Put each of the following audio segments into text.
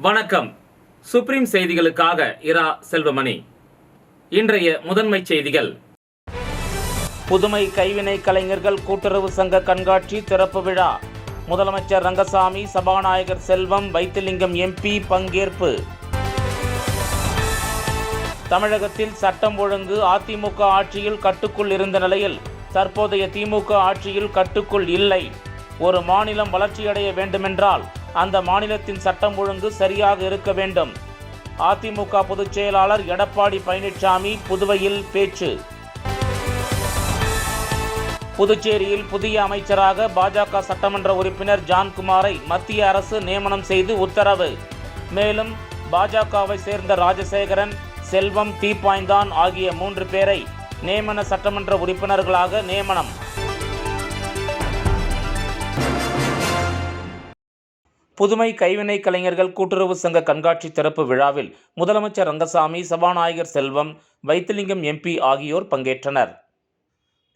வணக்கம். சுப்ரீம் செய்திகளுக்காக இரா செல்வமணி. இன்றைய முதன்மை செய்திகள். புதுமை கைவினை கலைஞர்கள் கூட்டுறவு சங்க கண்காட்சி திறப்பு விழா. முதலமைச்சர் ரங்கசாமி, சபாநாயகர் செல்வம், வைத்திலிங்கம் எம்பி பங்கேற்பு. தமிழகத்தில் சட்டம் ஒழுங்கு அதிமுக ஆட்சியில் கட்டுக்குள் இருந்த நிலையில் தற்போதைய திமுக ஆட்சியில் கட்டுக்குள் இல்லை. ஒரு மாநிலம் வளர்ச்சியடைய வேண்டுமென்றால் அந்த மாநிலத்தின் சட்டம் ஒழுங்கு சரியாக இருக்க வேண்டும். அதிமுக பொதுச் செயலாளர் எடப்பாடி பழனிசாமி புதுவையில் பேச்சு. புதுச்சேரியில் புதிய அமைச்சராக பாஜக சட்டமன்ற உறுப்பினர் ஜான்குமாரை மத்திய அரசு நியமனம் செய்து உத்தரவு. மேலும் பாஜகவை சேர்ந்த ராஜசேகரன், செல்வம், தீப்பாய்ந்தான் ஆகிய 3 பேரை நியமன சட்டமன்ற உறுப்பினர்களாக நியமனம். புதுமை கைவினை கலைஞர்கள் கூட்டுறவு சங்க கண்காட்சி திறப்பு விழாவில் முதலமைச்சர் ரங்கசாமி, சபாநாயகர் செல்வம், வைத்திலிங்கம் எம்பி ஆகியோர் பங்கேற்றனர்.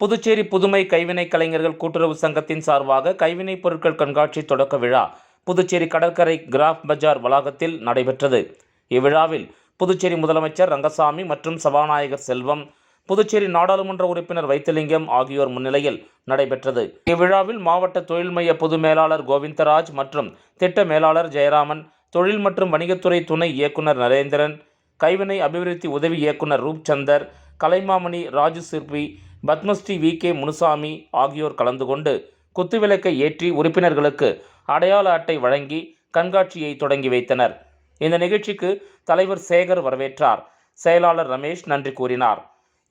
புதுச்சேரி புதுமை கைவினை கலைஞர்கள் கூட்டுறவு சங்கத்தின் சார்பாக கைவினைப் பொருட்கள் கண்காட்சி தொடக்க விழா புதுச்சேரி கடற்கரை கிராஃப் பஜார் வளாகத்தில் நடைபெற்றது. இவ்விழாவில் புதுச்சேரி முதலமைச்சர் ரங்கசாமி மற்றும் சபாநாயகர் செல்வம், புதுச்சேரி நாடாளுமன்ற உறுப்பினர் வைத்திலிங்கம் ஆகியோர் முன்னிலையில் நடைபெற்றது. இவ்விழாவில் மாவட்ட தொழில் மைய பொது மேலாளர் கோவிந்தராஜ் மற்றும் திட்ட மேலாளர் ஜெயராமன், தொழில் மற்றும் வணிகத்துறை துணை இயக்குனர் நரேந்திரன், கைவினை அபிவிருத்தி உதவி இயக்குனர் ரூப்சந்தர், கலைமாமணி ராஜு சிற்பி, பத்மஸ்ரீ VK முனுசாமி ஆகியோர் கலந்து கொண்டு குத்துவிளக்கை ஏற்றி உறுப்பினர்களுக்கு அடையாள அட்டை வழங்கி கண்காட்சியை தொடங்கி வைத்தனர். இந்த நிகழ்ச்சிக்கு தலைவர் சேகர் வரவேற்றார். செயலாளர் ரமேஷ் நன்றி கூறினார்.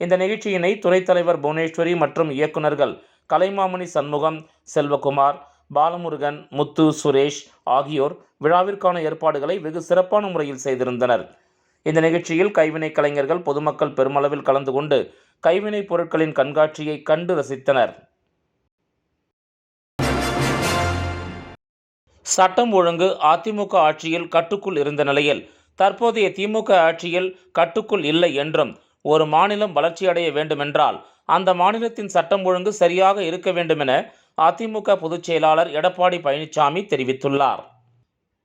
இந்த நிகழ்ச்சியினை துணைத் தலைவர் புவனேஸ்வரி மற்றும் இயக்குநர்கள் கலைமாமணி சண்முகம், செல்வகுமார், பாலமுருகன், முத்து, சுரேஷ் ஆகியோர் விழாவிற்கான ஏற்பாடுகளை வெகு சிறப்பான முறையில் செய்திருந்தனர். இந்த நிகழ்ச்சியில் கைவினை கலைஞர்கள் பொதுமக்கள் பெருமளவில் கலந்து கொண்டு கைவினைப் பொருட்களின் கண்காட்சியை கண்டு ரசித்தனர். சட்டம் ஒழுங்கு அதிமுக ஆட்சியில் கட்டுக்குள் இருந்த நிலையில் தற்போதைய திமுக ஆட்சியில் கட்டுக்குள் இல்லை என்றும், ஒரு மாநிலம் வளர்ச்சியடைய வேண்டுமென்றால் அந்த மாநிலத்தின் சட்டம் ஒழுங்கு சரியாக இருக்க வேண்டுமென அதிமுக பொதுச் செயலாளர் எடப்பாடி பழனிசாமி தெரிவித்துள்ளார்.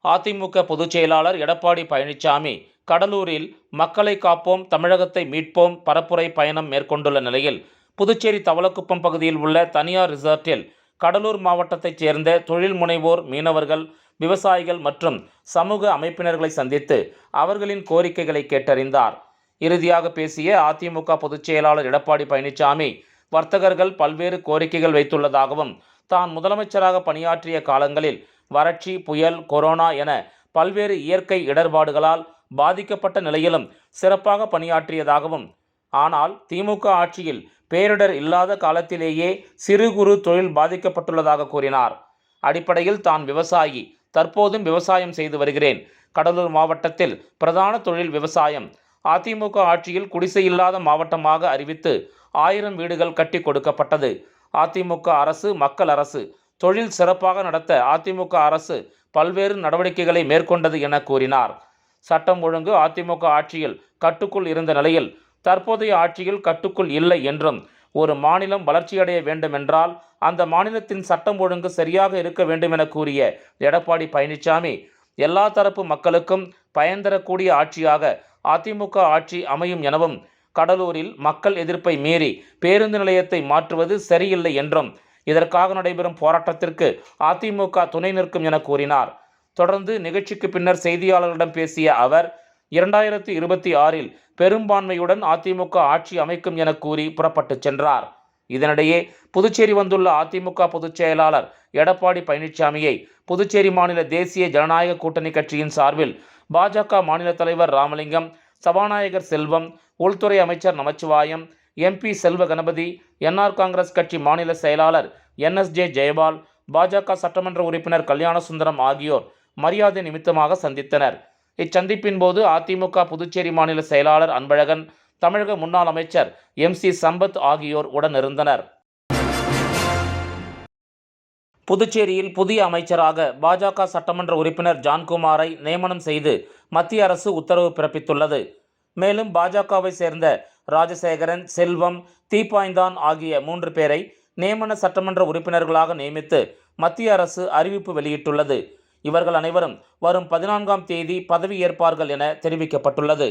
அதிமுக பொதுச் செயலாளர் எடப்பாடி பழனிசாமி கடலூரில் மக்களை காப்போம், தமிழகத்தை மீட்போம் பரப்புரை பயணம் மேற்கொண்டுள்ள நிலையில் புதுச்சேரி தவளக்குப்பம் பகுதியில் உள்ள தனியார் ரிசார்ட்டில் கடலூர் மாவட்டத்தைச் சேர்ந்த தொழில் முனைவோர், மீனவர்கள், விவசாயிகள் மற்றும் சமூக அமைப்பினர்களை சந்தித்து அவர்களின் கோரிக்கைகளை கேட்டறிந்தார். இறுதியாக பேசிய அதிமுக பொதுச் செயலாளர் எடப்பாடி பழனிசாமி, வர்த்தகர்கள் பல்வேறு கோரிக்கைகள் வைத்துள்ளதாகவும், தான் முதலமைச்சராக பணியாற்றிய காலங்களில் வறட்சி, புயல், கொரோனா என பல்வேறு இயற்கை இடர்பாடுகளால் பாதிக்கப்பட்ட நிலையிலும் சிறப்பாக பணியாற்றியதாகவும், ஆனால் திமுக ஆட்சியில் பேரிடர் இல்லாத காலத்திலேயே சிறு குறு தொழில் பாதிக்கப்பட்டுள்ளதாக கூறினார். அடிப்படையில் தான் விவசாயி, தற்போதும் விவசாயம் செய்து வருகிறேன். கடலூர் மாவட்டத்தில் பிரதான தொழில் விவசாயம். அதிமுக ஆட்சியில் குடிசை இல்லாத மாவட்டமாக அறிவித்து 1000 வீடுகள் கட்டி கொடுக்கப்பட்டது. அதிமுக அரசு மக்கள் அரசு. தொழில் சிறப்பாக நடத்த அதிமுக அரசு பல்வேறு நடவடிக்கைகளை மேற்கொண்டது என கூறினார். சட்டம் ஒழுங்கு அதிமுக ஆட்சியில் கட்டுக்குள் இருந்த நிலையில் தற்போதைய ஆட்சியில் கட்டுக்குள் இல்லை என்றும், ஒரு மாநிலம் வளர்ச்சியடைய வேண்டுமென்றால் அந்த மாநிலத்தின் சட்டம் ஒழுங்கு சரியாக இருக்க வேண்டுமென கூறிய எடப்பாடி பழனிசாமி, எல்லா தரப்பு மக்களுக்கும் பயன் தரக்கூடிய ஆட்சியாக அதிமுக ஆட்சி அமையும் எனவும், கடலூரில் மக்கள் எதிர்ப்பை மீறி பேருந்து நிலையத்தை மாற்றுவது சரியில்லை என்றும், இதற்காக நடைபெறும் போராட்டத்திற்கு அதிமுக துணை நிற்கும் என கூறினார். தொடர்ந்து நிகழ்ச்சிக்கு பின்னர் செய்தியாளர்களிடம் பேசிய அவர், 2026இல் பெரும்பான்மையுடன் அதிமுக ஆட்சி அமைக்கும் என கூறி புறப்பட்டு சென்றார். இதனிடையே புதுச்சேரி வந்துள்ள அதிமுக பொதுச் செயலாளர் எடப்பாடி பழனிசாமியை புதுச்சேரி மாநில தேசிய ஜனநாயக கூட்டணி கட்சியின் சார்பில் பாஜக மாநில தலைவர் ராமலிங்கம், சபாநாயகர் செல்வம், உள்துறை அமைச்சர் நமச்சிவாயம், MP செல்வ கணபதி, NR காங்கிரஸ் கட்சி மாநில செயலாளர் NSJ ஜெயபால், பாஜக சட்டமன்ற உறுப்பினர் கல்யாணசுந்தரம் ஆகியோர் மரியாதை நிமித்தமாக சந்தித்தனர். இச்சந்திப்பின் போது அதிமுக புதுச்சேரி மாநில செயலாளர் அன்பழகன், தமிழக முன்னாள் அமைச்சர் MC சம்பத் ஆகியோர் உடனிருந்தனர். புதுச்சேரியில் புதிய அமைச்சராக பாஜக சட்டமன்ற உறுப்பினர் ஜான்குமாரை நியமனம் செய்து மத்திய அரசு உத்தரவு பிறப்பித்துள்ளது. மேலும் பாஜகவை சேர்ந்த ராஜசேகரன், செல்வம், தீப்பாய்ந்தான் ஆகிய 3 பேரை நியமன சட்டமன்ற உறுப்பினர்களாக நியமித்து மத்திய அரசு அறிவிப்பு வெளியிட்டுள்ளது. இவர்கள் அனைவரும் வரும் 14ஆம் தேதி பதவியேற்பார்கள் என தெரிவிக்கப்பட்டுள்ளது.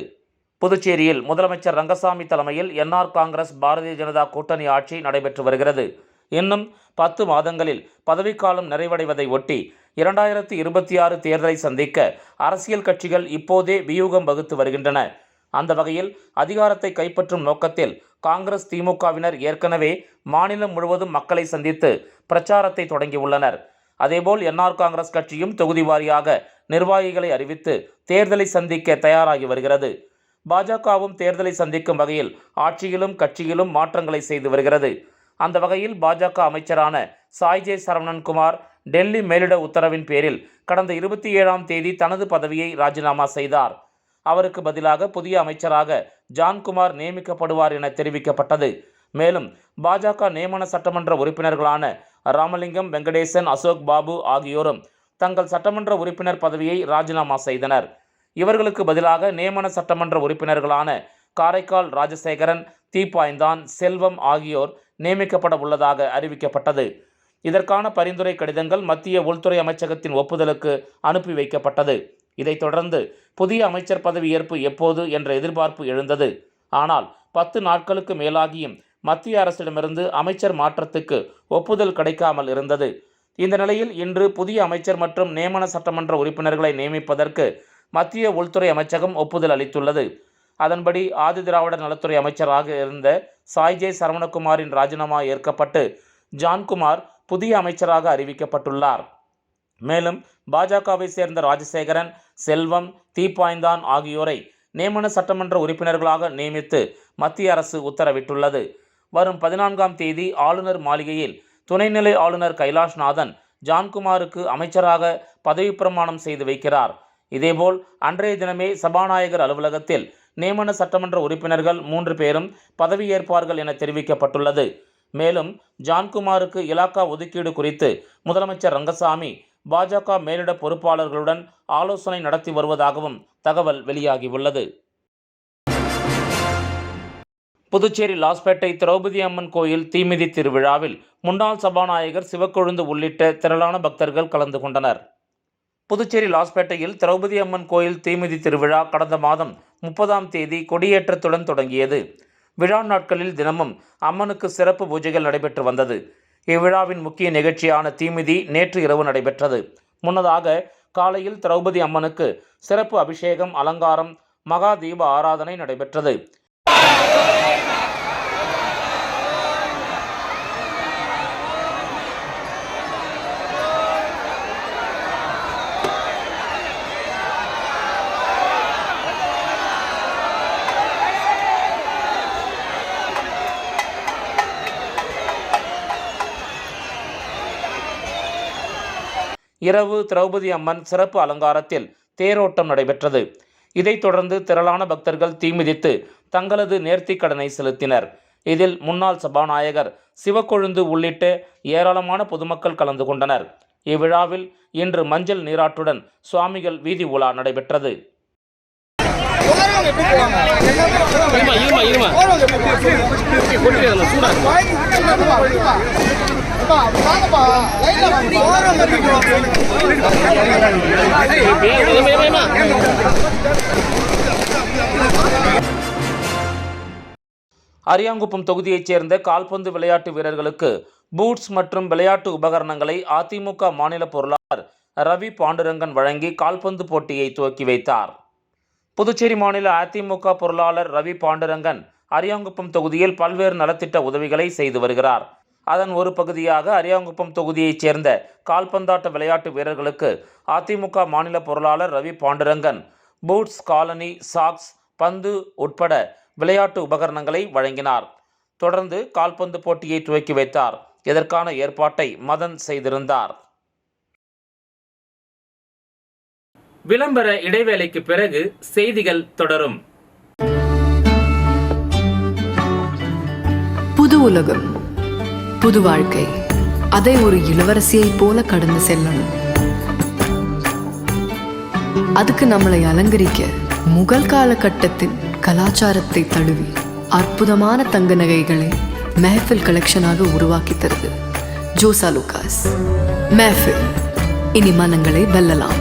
புதுச்சேரியில் முதலமைச்சர் ரங்கசாமி தலைமையில் என்ஆர் காங்கிரஸ் பாரதிய ஜனதா கூட்டணி ஆட்சி நடைபெற்று வருகிறது. இன்னும் 10 மாதங்களில் பதவிக்காலம் நிறைவடைவதை ஒட்டி 2026 தேர்தலை சந்திக்க அரசியல் கட்சிகள் இப்போதே வியூகம் வகுத்து வருகின்றன. அந்த வகையில் அதிகாரத்தை கைப்பற்றும் நோக்கத்தில் காங்கிரஸ் திமுகவினர் ஏற்கனவே மாநிலம் முழுவதும் மக்களை சந்தித்து பிரச்சாரத்தை தொடங்கியுள்ளனர். அதேபோல் என்ஆர் காங்கிரஸ் கட்சியும் தொகுதி வாரியாக நிர்வாகிகளை அறிவித்து தேர்தலை சந்திக்க தயாராகி வருகிறது. பாஜகவும் தேர்தலை சந்திக்கும் வகையில் ஆட்சியிலும் கட்சியிலும் மாற்றங்களை செய்து வருகிறது. அந்த வகையில் பாஜக அமைச்சரான சாய்ஜே சரவணன்குமார் டெல்லி மேலிட உத்தரவின் பேரில் கடந்த 27ஆம் தேதி தனது பதவியை ராஜினாமா செய்தார். அவருக்கு பதிலாக புதிய அமைச்சராக ஜான்குமார் நியமிக்கப்படுவார் என தெரிவிக்கப்பட்டது. மேலும் பாஜக நியமன சட்டமன்ற உறுப்பினர்களான ராமலிங்கம், வெங்கடேசன், அசோக் பாபு ஆகியோரும் தங்கள் சட்டமன்ற உறுப்பினர் பதவியை ராஜினாமா செய்தனர். இவர்களுக்கு பதிலாக நியமன சட்டமன்ற உறுப்பினர்களான காரைக்கால் ராஜசேகரன், தீப்பாய்ந்தான், செல்வம் ஆகியோர் நியமிக்கப்பட உள்ளதாக அறிவிக்கப்பட்டது. இதற்கான பரிந்துரை கடிதங்கள் மத்திய உள்துறை அமைச்சகத்தின் ஒப்புதலுக்கு அனுப்பி வைக்கப்பட்டது. இதைத் தொடர்ந்து புதிய அமைச்சர் பதவியேற்பு எப்போது என்ற எதிர்பார்ப்பு எழுந்தது. ஆனால் 10 நாட்களுக்கு மேலாகியும் மத்திய அரசிடமிருந்து அமைச்சர் மாற்றத்துக்கு ஒப்புதல் கிடைக்காமல் இருந்தது. இந்த நிலையில் இன்று புதிய அமைச்சர் மற்றும் நியமன சட்டமன்ற உறுப்பினர்களை நியமிப்பதற்கு மத்திய உள்துறை அமைச்சகம் ஒப்புதல் அளித்துள்ளது. அதன்படி ஆதிதிராவிட நலத்துறை அமைச்சராக இருந்த சாய்ஜே சரவணகுமாரின் ராஜினாமா ஏற்கப்பட்டு ஜான்குமார் புதிய அமைச்சராக அறிவிக்கப்பட்டுள்ளார். மேலும் பாஜகவை சேர்ந்த ராஜசேகரன், செல்வம், தீப்பாய்ந்தான் ஆகியோரை நியமன சட்டமன்ற உறுப்பினர்களாக நியமித்து மத்திய அரசு உத்தரவிட்டுள்ளது. வரும் 14ஆம் தேதி ஆளுநர் மாளிகையில் துணைநிலை ஆளுநர் கைலாஷ்நாதன் ஜான்குமாருக்கு அமைச்சராக பதவி பிரமாணம் செய்து வைக்கிறார். இதேபோல் அன்றைய தினமே சபாநாயகர் அலுவலகத்தில் நியமன சட்டமன்ற உறுப்பினர்கள் 3 பேரும் பதவியேற்பார்கள் என தெரிவிக்கப்பட்டுள்ளது. மேலும் ஜான்குமாருக்கு இலாக்கா ஒதுக்கீடு குறித்து முதலமைச்சர் ரங்கசாமி பாஜக மேலிட பொறுப்பாளர்களுடன் ஆலோசனை நடத்தி வருவதாகவும் தகவல் வெளியாகியுள்ளது. புதுச்சேரி லாஸ்பேட்டை திரௌபதி அம்மன் கோயில் தீமிதி திருவிழாவில் முன்னாள் சபாநாயகர் சிவக்கொழுந்து உள்ளிட்ட திரளான பக்தர்கள் கலந்து கொண்டனர். புதுச்சேரி லாஸ்பேட்டையில் திரௌபதி அம்மன் கோயில் தீமிதி திருவிழா கடந்த மாதம் 30ஆம் தேதி கொடியேற்றத்துடன் தொடங்கியது. விழா நாட்களில் தினமும் அம்மனுக்கு சிறப்பு பூஜைகள் நடைபெற்று வந்தது. இவ்விழாவின் முக்கிய நிகழ்ச்சியான தீமிதி நேற்று இரவு நடைபெற்றது. முன்னதாக காலையில் திரௌபதி அம்மனுக்கு சிறப்பு அபிஷேகம், அலங்காரம், மகா தீப ஆராதனை நடைபெற்றது. இரவு திரௌபதி அம்மன் சிறப்பு அலங்காரத்தில் தேரோட்டம் நடைபெற்றது. இதைத் தொடர்ந்து திரளான பக்தர்கள் தீமிதித்து தங்களது நேர்த்திக் கடனை செலுத்தினர். இதில் முன்னாள் சபாநாயகர் சிவக்கொழுந்து உள்ளிட்ட ஏராளமான பொதுமக்கள் கலந்து கொண்டனர். இவ்விழாவில் இன்று மஞ்சள் நீராட்டுடன் சுவாமிகள் வீதி உலா நடைபெற்றது. அரியாங்குப்பம் தொகுதியைச் சேர்ந்த கால்பந்து விளையாட்டு வீரர்களுக்கு பூட்ஸ் மற்றும் விளையாட்டு உபகரணங்களை அதிமுக மாநில பொருளாளர் ரவி பாண்டுரங்கன் வழங்கி கால்பந்து போட்டியை துவக்கி வைத்தார். புதுச்சேரி மாநில அதிமுக பொருளாளர் ரவி பாண்டுரங்கன் அரியாங்குப்பம் தொகுதியில் பல்வேறு நலத்திட்ட உதவிகளை செய்து வருகிறார். அதன் ஒரு பகுதியாக அரியாங்குப்பம் தொகுதியைச் சேர்ந்த கால்பந்தாட்ட விளையாட்டு வீரர்களுக்கு அதிமுக மாநில பொருளாளர் Ravi Pandurangan boots, colony, socks, பந்து உட்பட விளையாட்டு உபகரணங்களை வழங்கினார். தொடர்ந்து கால்பந்து போட்டியை துவக்கி வைத்தார். இதற்கான ஏற்பாட்டை மதன் செய்திருந்தார். விளம்பர இடைவேளைக்கு பிறகு செய்திகள் தொடரும். புது உலகம், புது வாழ்க்கை, அதை ஒரு இளவரசியைப் போல கடந்து செல்லணும். அதுக்கு நம்மளை அலங்கரிக்க முகல் காலகட்டத்தின் கலாச்சாரத்தை தழுவி அற்புதமான தங்க நகைகளை மெஹஃபில் கலெக்ஷனாக உருவாக்கி தருது ஜோசா லூகாஸ். மெஹஃபில் இனி மனங்களை வெல்லலாம்.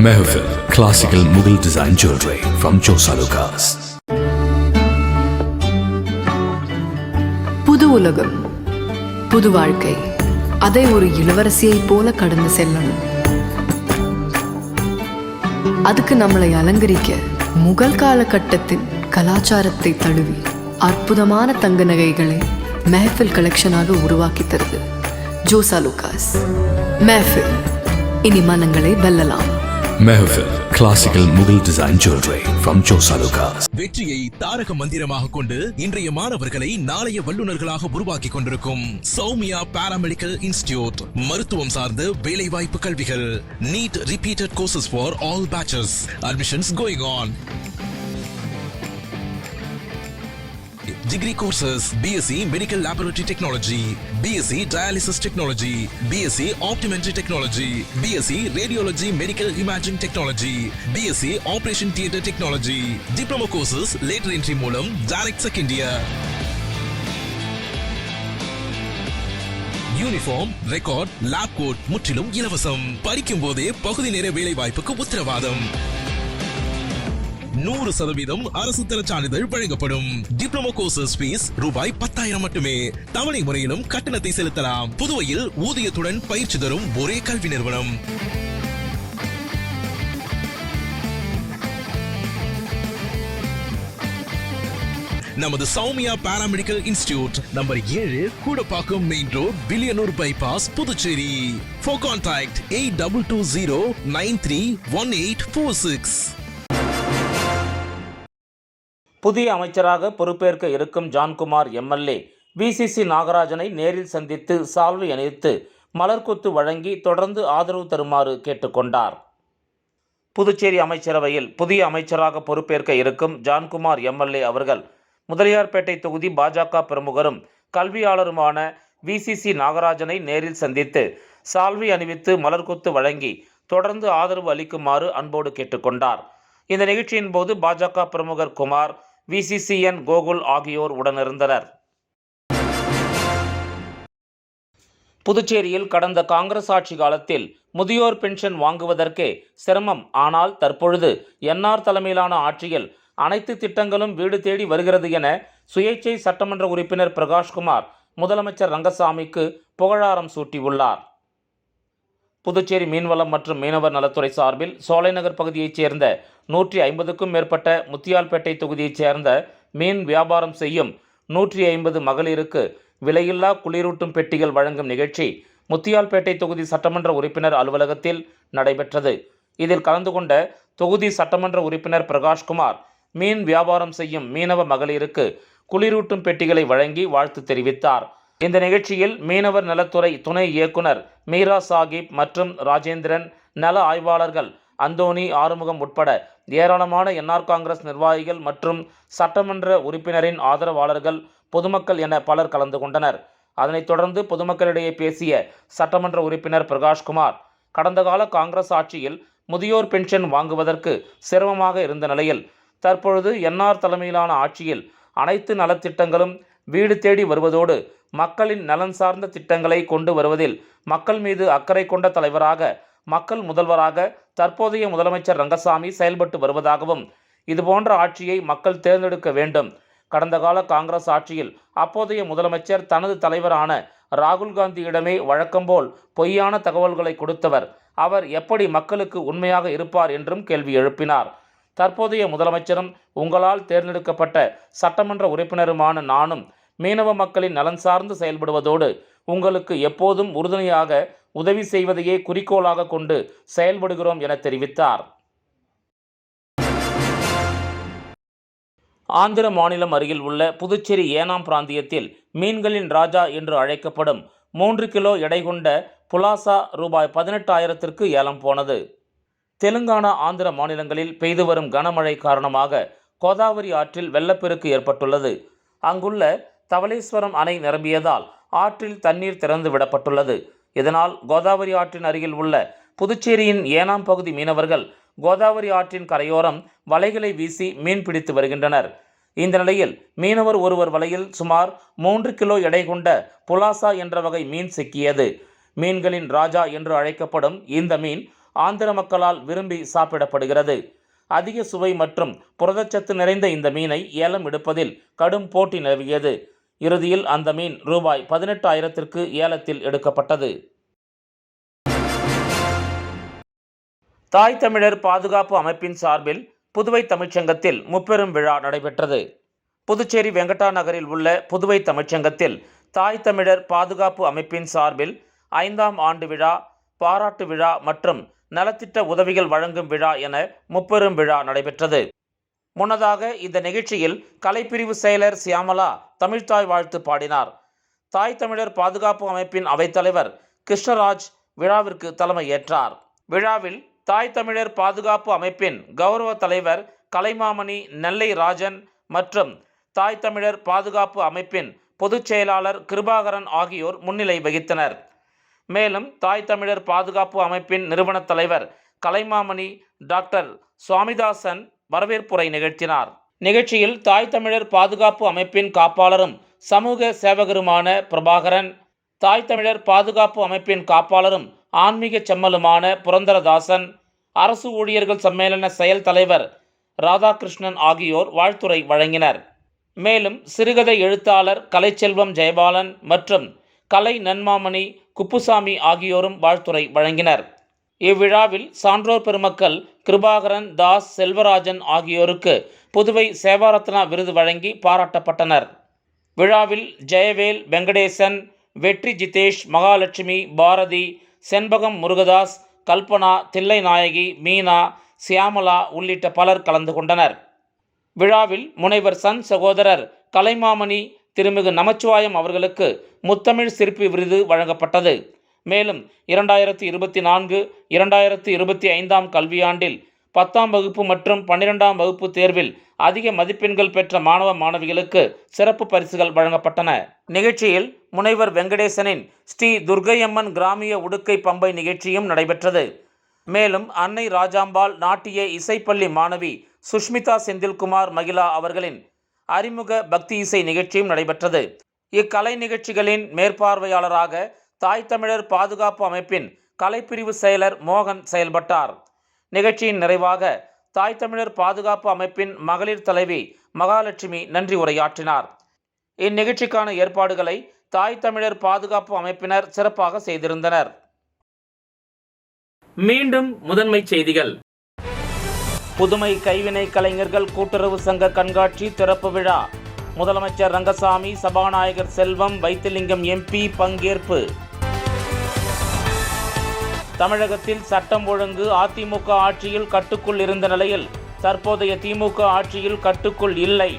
Mehfil Classical Mughal Design Jewelry from Josa Lucas. புது உலகம், புது வாழ்க்கை, அதை ஒரு இளவரசியைப் போல கடந்து செல்லணும். அதுக்கு நம்மளை அலங்கரிக்க முகல் காலகட்டத்தின் கலாச்சாரத்தை தழுவி அற்புதமான தங்க நகைகளை மெஹஃபில் கலெக்ஷனாக உருவாக்கி தருது ஜோசா லூகாஸ். மெஹஃபில், இனி மனங்களை வெல்லலாம். Mehfil Classical Mughal Design Jewelry from Josa Lucas. வெற்றியை தாரக மந்திரமாக கொண்டு இன்றைய மாணவர்களை நாளைய வல்லுநர்களாக உருவாக்கி கொண்டிருக்கும் சௌமியா பாராமெடிக்கல் இன்ஸ்டிடியூட். மருத்துவம் சார்ந்த வேலைவாய்ப்பு கல்விகள். NEET repeated courses for all batches. Admissions going on. Degree courses: BSc Medical Laboratory Technology, BSc Dialysis Technology, BSc Optometry Technology, BSc Radiology Medical Imaging Technology, BSc Operation Theatre Technology. Diploma courses later entry மூலம் direct second year. Uniform, record, lab coat முற்றிலும் இலவசம். படிக்கும் போதே பகுதி நேர வேலை வாய்ப்புக்கு உத்தரவாதம். 100% அரசு தர சான்றிதழ் வழங்கப்படும். டிப்ளமோ கோர்சஸ் ஃபீஸ் ரூபாய் 10,000 மட்டுமே. தவணை முறையிலும் கட்டணத்தை செலுத்தலாம். புதுவையில் ஊதியத்துடன் பயிற்சி தரும் ஒரே கல்வி நிறுவனம். நமது Soumya paramedical institute number 7, Koodapakkam main road, Villianur bypass, Puducherry. For contact 8220931846. புதிய அமைச்சராக பொறுப்பேற்க இருக்கும் ஜான்குமார் எம்எல்ஏ விசிசி நாகராஜனை நேரில் சந்தித்து சால்வை அணிவித்து மலர்கொத்து வழங்கி தொடர்ந்து ஆதரவு தருமாறு கேட்டுக்கொண்டார். புதுச்சேரி அமைச்சரவையில் புதிய அமைச்சராக பொறுப்பேற்க இருக்கும் ஜான்குமார் எம்எல்ஏ அவர்கள் முதலியார்பேட்டை தொகுதி பாஜக பிரமுகரும் கல்வியாளருமான விசிசி நாகராஜனை நேரில் சந்தித்து சால்வை அணிவித்து மலர்கொத்து வழங்கி தொடர்ந்து ஆதரவு அளிக்குமாறு அன்போடு கேட்டுக்கொண்டார். இந்த நிகழ்ச்சியின் போது பாஜக பிரமுகர் குமார், விசிசிஎன் கோகுல் ஆகியோர் உடனிருந்தனர். புதுச்சேரியில் கடந்த காங்கிரஸ் ஆட்சி காலத்தில் முதியோர் பென்ஷன் வாங்குவதற்கே சிரமம். ஆனால் தற்பொழுது என்ஆர் தலைமையிலான ஆட்சியில் அனைத்து திட்டங்களும் வீடு தேடி வருகிறது என சுயேட்சை சட்டமன்ற உறுப்பினர் பிரகாஷ்குமார் முதலமைச்சர் ரங்கசாமிக்கு புகழாரம் சூட்டியுள்ளார். புதுச்சேரி மீன்வளம் மற்றும் மீனவர் நலத்துறை சார்பில் சோலைநகர் பகுதியைச் சேர்ந்த 150க்கும் மேற்பட்ட முத்தியால்பேட்டை தொகுதியைச் சேர்ந்த மீன் வியாபாரம் செய்யும் 150 மகளிருக்கு விலையில்லா குளிரூட்டும் பெட்டிகள் வழங்கும் நிகழ்ச்சி முத்தியால்பேட்டை தொகுதி சட்டமன்ற உறுப்பினர் அலுவலகத்தில் நடைபெற்றது. இதில் கலந்து கொண்ட தொகுதி சட்டமன்ற உறுப்பினர் பிரகாஷ்குமார் மீன் வியாபாரம் செய்யும் மீனவ மகளிருக்கு குளிரூட்டும் பெட்டிகளை வழங்கி வாழ்த்து தெரிவித்தார். இந்த நிகழ்ச்சியில் மீனவர் நலத்துறை துணை இயக்குனர் மீரா சாகிப் மற்றும் ராஜேந்திரன், நல ஆய்வாளர்கள் அந்தோணி, ஆறுமுகம் உட்பட ஏராளமான என்ஆர் காங்கிரஸ் நிர்வாகிகள் மற்றும் சட்டமன்ற உறுப்பினரின் ஆதரவாளர்கள், பொதுமக்கள் என பலர் கலந்து கொண்டனர். அதனைத் தொடர்ந்து பொதுமக்களிடையே பேசிய சட்டமன்ற உறுப்பினர் பிரகாஷ்குமார், கடந்த கால காங்கிரஸ் ஆட்சியில் முதியோர் பென்ஷன் வாங்குவதற்கு சிரமமாக இருந்த நிலையில் தற்பொழுது என்ஆர் தலைமையிலான ஆட்சியில் அனைத்து நலத்திட்டங்களும் வீடு தேடி வருவதோடு மக்களின் நலன் சார்ந்த திட்டங்களை கொண்டு வருவதில் மக்கள் மீது அக்கறை கொண்ட தலைவராக, மக்கள் முதல்வராக தற்போதைய முதலமைச்சர் ரங்கசாமி செயல்பட்டு வருவதாகவும், இதுபோன்ற ஆட்சியை மக்கள் தேர்ந்தெடுக்க வேண்டும். கடந்த கால காங்கிரஸ் ஆட்சியில் அப்போதைய முதலமைச்சர் தனது தலைவரான ராகுல் காந்தியிடமே வழக்கம்போல் பொய்யான தகவல்களை கொடுத்தவர். அவர் எப்படி மக்களுக்கு உண்மையாக இருப்பார் என்றும் கேள்வி எழுப்பினார். தற்போதைய முதலமைச்சரும் உங்களால் தேர்ந்தெடுக்கப்பட்ட சட்டமன்ற உறுப்பினருமான நானும் மீனவ மக்களின் நலன் சார்ந்து செயல்படுவதோடு உங்களுக்கு எப்போதும் உறுதுணையாக உதவி செய்வதையே குறிக்கோளாக கொண்டு செயல்படுகிறோம் என தெரிவித்தார். ஆந்திர மாநிலம் அருகில் உள்ள புதுச்சேரி ஏனாம் பிராந்தியத்தில் மீன்களின் ராஜா என்று அழைக்கப்படும் 3 கிலோ எடை கொண்ட புலாசா ரூபாய் 18,000ற்கு ஏலம் போனது. தெலுங்கானா, ஆந்திர மாநிலங்களில் பெய்து வரும் கனமழை காரணமாக கோதாவரி ஆற்றில் வெள்ளப்பெருக்கு ஏற்பட்டுள்ளது. அங்குள்ள தவளேஸ்வரம் அணை நிரம்பியதால் ஆற்றில் தண்ணீர் திறந்து விடப்பட்டுள்ளது. இதனால் கோதாவரி ஆற்றின் அருகில் உள்ள புதுச்சேரியின் ஏனாம் பகுதி மீனவர்கள் கோதாவரி ஆற்றின் கரையோரம் வலைகளை வீசி மீன் பிடித்து வருகின்றனர். இந்த நிலையில் மீனவர் ஒருவர் வலையில் சுமார் 3 கிலோ எடை கொண்ட புலாசா என்ற வகை மீன் சிக்கியது. மீன்களின் ராஜா என்று அழைக்கப்படும் இந்த மீன் ஆந்திர மக்களால் விரும்பி சாப்பிடப்படுகிறது. அதிக சுவை மற்றும் புரதச்சத்து நிறைந்த இந்த மீனை ஏலம் எடுப்பதில் கடும் போட்டி நிலவியது. இறுதியில் அந்த மீன் ரூபாய் 18,000ற்கு ஏலத்தில் எடுக்கப்பட்டது. தாய் தமிழர் பாதுகாப்பு அமைப்பின் சார்பில் புதுவை தமிழ்ச்சங்கத்தில் முப்பெரும் விழா நடைபெற்றது. புதுச்சேரி வெங்கடா நகரில் உள்ள புதுவை தமிழ்ச்சங்கத்தில் தாய் தமிழர் பாதுகாப்பு அமைப்பின் சார்பில் 5ஆம் ஆண்டு விழா, பாராட்டு விழா மற்றும் நலத்திட்ட உதவிகள் வழங்கும் விழா என முப்பெரும் விழா நடைபெற்றது. முன்னதாக இந்த நிகழ்ச்சியில் கலைப்பிரிவு செயலர் சியாமலா தமிழ்த்தாய் வாழ்த்து பாடினார். தாய் தமிழர் பாதுகாப்பு அமைப்பின் அவைத்தலைவர் கிருஷ்ணராஜ் விழாவிற்கு தலைமை ஏற்றார். விழாவில் தாய் தமிழர் பாதுகாப்பு அமைப்பின் கௌரவ தலைவர் கலைமாமணி நெல்லை ராஜன் மற்றும் தாய் தமிழர் பாதுகாப்பு அமைப்பின் பொதுச் செயலாளர் கிருபாகரன் ஆகியோர் முன்னிலை வகித்தனர். மேலும் தாய் தமிழர் பாதுகாப்பு அமைப்பின் நிறுவன தலைவர் கலைமாமணி டாக்டர் சுவாமிதாசன் வரவேற்புரை நிகழ்த்தினார். நிகழ்ச்சியில் தாய் தமிழர் பாதுகாப்பு அமைப்பின் காப்பாளரும் சமூக சேவகருமான பிரபாகரன், தாய் தமிழர் பாதுகாப்பு அமைப்பின் காப்பாளரும் ஆன்மீக செம்மலுமான புரந்தரதாசன், அரசு ஊழியர்கள் சம்மேளன செயல் தலைவர் ராதாகிருஷ்ணன் ஆகியோர் வாழ்த்துரை வழங்கினர். மேலும் சிறுகதை எழுத்தாளர் கலைச்செல்வம் ஜெயபாலன் மற்றும் கலை நன்மாமணி குப்புசாமி ஆகியோரும் வாழ்த்துரை வழங்கினர். இவ்விழாவில் சான்றோர் பெருமக்கள் கிருபாகரன், தாஸ், செல்வராஜன் ஆகியோருக்கு புதுவை சேவாரத்னா விருது வழங்கி பாராட்டப்பட்டனர். விழாவில் ஜெயவேல், வெங்கடேசன், வெற்றி ஜிதேஷ், மகாலட்சுமி, பாரதி, செண்பகம் முருகதாஸ், கல்பனா, தில்லைநாயகி, மீனா, சியாமலா உள்ளிட்ட பலர் கலந்து கொண்டனர். விழாவில் முனைவர் சன் சகோதரர் கலைமாமணி திருமிகு நமச்சிவாயம் அவர்களுக்கு முத்தமிழ் சிற்பி விருது வழங்கப்பட்டது. மேலும் 2024-2025 கல்வியாண்டில் 10ஆம் வகுப்பு மற்றும் 12ஆம் வகுப்பு தேர்வில் அதிக மதிப்பெண்கள் பெற்ற மாணவ மாணவிகளுக்கு சிறப்பு பரிசுகள் வழங்கப்பட்டன. நிகழ்ச்சியில் முனைவர் வெங்கடேசனின் ஸ்ரீ துர்க்கையம்மன் கிராமிய உடுக்கை பம்பை நிகழ்ச்சியும் நடைபெற்றது. மேலும் அன்னை ராஜாம்பாள் நாட்டிய இசைப்பள்ளி மாணவி சுஷ்மிதா செந்தில்குமார் மகிழா அவர்களின் அறிமுக பக்தி இசை நிகழ்ச்சியும் நடைபெற்றது. இக்கலை நிகழ்ச்சிகளின் மேற்பார்வையாளராக தாய் தமிழர் பாதுகாப்பு அமைப்பின் கலைப்பிரிவு செயலர் மோகன் செயல்பட்டார். நிகழ்ச்சியின் நிறைவாக தாய் தமிழர் பாதுகாப்பு அமைப்பின் மகளிர் தலைவி மகாலட்சுமி நன்றி உரையாற்றினார். இந்நிகழ்ச்சிக்கான ஏற்பாடுகளை தாய் தமிழர் பாதுகாப்பு அமைப்பினர் சிறப்பாக செய்திருந்தனர். மீண்டும் முதன்மை செய்திகள். புதுமை கைவினை கலைஞர்கள் கூட்டுறவு சங்க கண்காட்சி திறப்பு விழா. முதலமைச்சர் ரங்கசாமி, சபாநாயகர் செல்வம், வைத்திலிங்கம் எம்பி பங்கேற்பு. தமிழகத்தில் சட்டம் ஒழுங்கு அதிமுக ஆட்சியில் கட்டுக்குள் இருந்த நிலையில் தற்போதைய திமுக ஆட்சியில் கட்டுக்குள் இல்லை.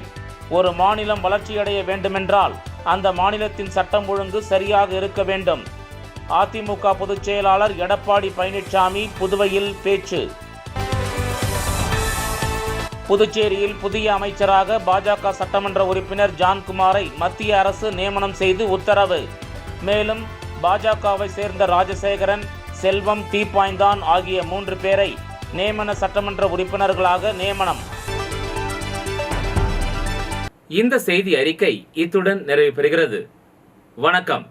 ஒரு மாநிலம் வளர்ச்சியடைய வேண்டுமென்றால் அந்த மாநிலத்தின் சட்டம் ஒழுங்கு சரியாக இருக்க வேண்டும். அதிமுக பொதுச் செயலாளர் எடப்பாடி பழனிசாமி புதுவையில் பேச்சு. புதுச்சேரியில் புதிய அமைச்சராக பாஜக சட்டமன்ற உறுப்பினர் ஜான்குமாரை மத்திய அரசு நியமனம் செய்து உத்தரவு. மேலும் பாஜகவை சேர்ந்த ராஜசேகரன், செல்வம், தீப்பாய்ந்தான் ஆகிய 3 பேரை நியமன சட்டமன்ற உறுப்பினர்களாக நியமனம். இந்த செய்தி அறிக்கை இத்துடன் நிறைவு பெறுகிறது. வணக்கம்.